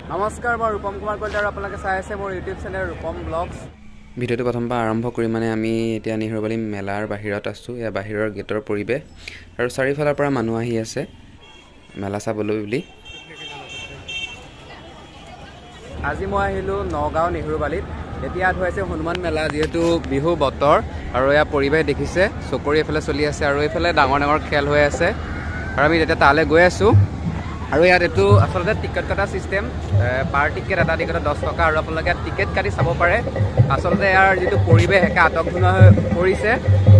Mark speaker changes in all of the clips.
Speaker 1: নমস্কাৰ, মই ৰূপম কুমাৰ কলিতা আৰু আপোনালোকে চাই আছে মোৰ ইউটিউব চেনেল ৰূপম ব্লগছ।
Speaker 2: ভিডিঅ'টো প্ৰথমবাৰ আৰম্ভ কৰি আমি এতিয়া নেহেৰুবালি মেলাৰ বাহিৰত আছোঁ। এয়া বাহিৰৰ গেটৰ পৰিৱেশ আৰু চাৰিওফালৰ পৰা মানুহ আহি আছে মেলা চাবলৈ বুলি।
Speaker 1: আজি মই আহিলোঁ নগাঁও নেহেৰুবালিত। এতিয়া হৈছে হনুমান মেলা, যিহেতু বিহু বতৰ আৰু এয়া পৰিৱেশ দেখিছে। চকৰি এইফালে চলি আছে আৰু এইফালে ডাঙৰ ডাঙৰ খেল হৈ আছে আৰু আমি এতিয়া তালৈ গৈ আছোঁ। আৰু ইয়াত এইটো আচলতে টিকেট কটা ছিষ্টেম, পাৰ টিকেট এটা টিকেটত 10 টকা আৰু আপোনালোকে টিকেট কাটি চাব পাৰে। আচলতে ইয়াৰ যিটো পৰিৱেশ একে আটকধুনীয়া হৈ পৰিছে।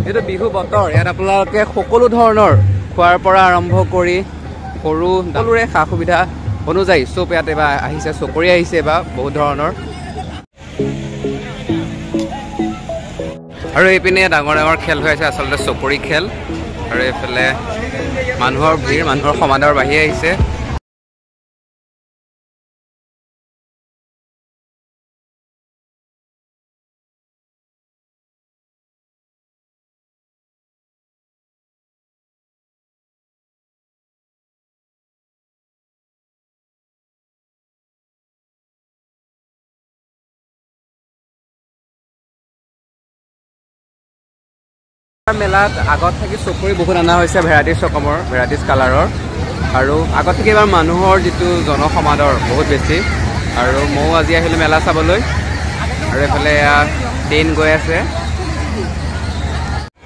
Speaker 1: যিটো বিহু বতৰ, ইয়াত আপোনালোকে সকলো ধৰণৰ খোৱাৰ পৰা আৰম্ভ কৰি সৰু সকলোৰে সা সুবিধা অনুযায়ী চব ইয়াত এবাৰ আহিছে। চকৰি আহিছে এবাৰ বহুত ধৰণৰ, আৰু এইপিনে ডাঙৰ ডাঙৰ খেল হৈ আছে, আচলতে চকৰি খেল। আৰু এইফালে মানুহৰ ভিৰ, মানুহৰ সমাদৰ বাঢ়ি আহিছে। মেলাত আগত থাকি চকৰি বহুত অনা হৈছে, ভেৰাইটিজ ৰকমৰ, ভেৰাইটিজ কালাৰৰ। আৰু আগত থাকি এবাৰ মানুহৰ যিটো জনসমাদৰ বহুত বেছি। আৰু ময়ো আজি আহিলোঁ মেলা চাবলৈ। আৰু এইফালে এয়া ট্ৰেইন গৈ আছে।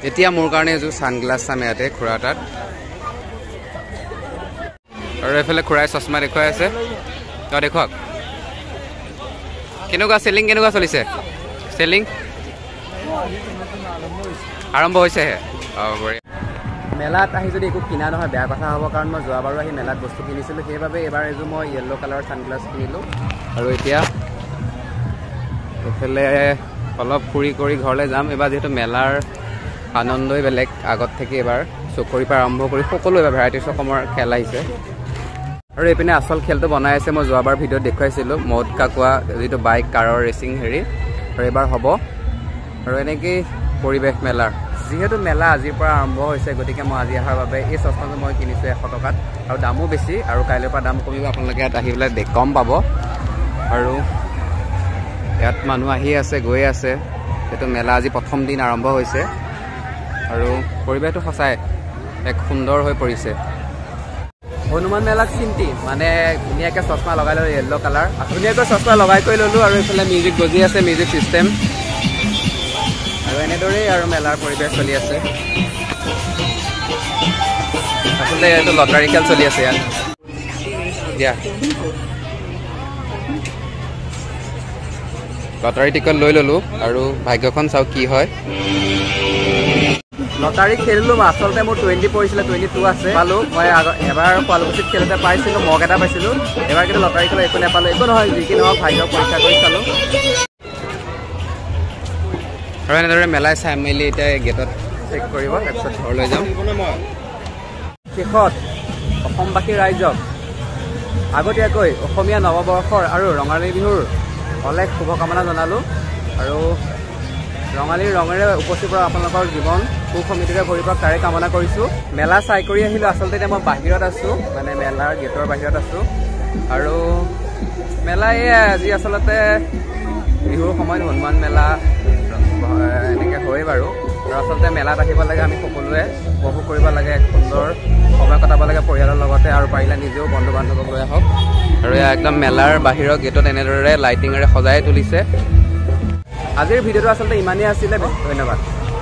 Speaker 1: এতিয়া মোৰ কাৰণে এযোৰ ছানগ্লাছ চাম ইয়াতে খুৰা তাত। আৰু এইফালে খুৰাই চশমা দেখুৱাই আছে, দেখুৱাওক। কেনেকুৱা চেলিং, কেনেকুৱা চলিছে চেলিং? আৰম্ভ হৈছেহে। মেলাত আহি যদি একো কিনা নহয় বেয়া কথা হ'ব, কাৰণ মই যোৱাবাৰো আহি মেলাত বস্তু কিনিছিলোঁ। সেইবাবে এইবাৰ এযোৰ মই য়েল্ল' কালাৰৰ ছানগ্লাছ কিনিলোঁ। আৰু এতিয়া এইফালে অলপ ফুৰি কৰি ঘৰলৈ যাম। এইবাৰ যিহেতু মেলাৰ আনন্দই বেলেগ আগত থাকি, এইবাৰ চকৰিৰ পৰা আৰম্ভ কৰি সকলো এবাৰ ভেৰাইটিজ ৰকমৰ খেল আহিছে। আৰু এইপিনে আচল খেলটো বনাই আছে, মই যোৱাবাৰ ভিডিঅ'ত দেখুৱাইছিলোঁ মদ কাকুৱা যিটো বাইক কাৰৰ ৰেচিং হেৰি, আৰু এইবাৰ হ'ব। আৰু এনেকেই পৰিৱেশ মেলাৰ। যিহেতু মেলা আজিৰ পৰা আৰম্ভ হৈছে, গতিকে মই আজি অহাৰ বাবে এই চশমাটো মই কিনিছোঁ 100 টকাত, আৰু দামো বেছি। আৰু কাইলৈৰ পৰা দাম কমিব, আপোনালোকে ইয়াত আহি পেলাই কম পাব। আৰু ইয়াত মানুহ আহি আছে, গৈ আছে। যিহেতু মেলা আজি প্ৰথম দিন আৰম্ভ হৈছে, আৰু পৰিৱেশটো সঁচাই এক সুন্দৰ হৈ পৰিছে। হনুমান মেলাক চিন্তি মানে ধুনীয়াকৈ চশমা লগাই ল'লোঁ, য়েল্ল' কালাৰ ধুনীয়াকৈ চশমা লগাই কৰি ল'লোঁ। আৰু এইফালে মিউজিক বজি আছে, মিউজিক ছিষ্টেম। আৰু এনেদৰেই আৰু মেলাৰ পৰিৱেশ চলি আছে। আচলতে এইটো লটাৰী খেল চলি আছে ইয়াত। দিয়া লটাৰী টিকট লৈ ল'লোঁ, আৰু ভাগ্যখন চাওঁ কি হয়। লটাৰী খেলিলোঁ মই, আচলতে মোৰ 20 পৰিছিলে, 22 আছে পালোঁ। মই এবাৰ শুৱালকুছিত খেলোঁতে পাইছিলোঁ, মগ এটা পাইছিলোঁ। এবাৰ কিন্তু লটাৰী খেলত একো নাপালোঁ। একো নহয়, যি কি নহওক ভাগ্য পৰীক্ষা কৰি চালোঁ। আৰু এনেদৰে মেলাই চাই মেলি এতিয়া গেটত চেক কৰিব, তাৰপিছত ঘৰলৈ যাম। শেষত অসমবাসী ৰাইজক আগতীয়াকৈ অসমীয়া নৱবৰ্ষৰ আৰু ৰঙালী বিহুৰ অলেখ শুভকামনা জনালোঁ। আৰু ৰঙালীৰ ৰঙেৰে উপচি পৰা আপোনালোকৰ জীৱন সুখ সমৃদ্ধিৰে ভৰি পৰক তাৰে কামনা কৰিছোঁ। মেলা চাই কৰি আহিলোঁ। আচলতে এতিয়া মই বাহিৰত আছোঁ, মানে মেলাৰ গেটৰ বাহিৰত আছোঁ। আৰু মেলা আজি আচলতে বিহুৰ সময়ত হনুমান মেলা এনেকৈ হয় বাৰু। আৰু আচলতে মেলাত আহিব লাগে, আমি সকলোৱে উপভোগ কৰিব লাগে, এক সুন্দৰ সময় কটাব লাগে পৰিয়ালৰ লগতে, আৰু পাৰিলে নিজেও বন্ধু বান্ধৱক লৈ আহক। আৰু এয়া একদম মেলাৰ বাহিৰৰ গেটত এনেদৰে লাইটিঙেৰে সজাই তুলিছে। আজিৰ ভিডিঅ'টো আচলতে ইমানেই আছিলে, ধন্যবাদ।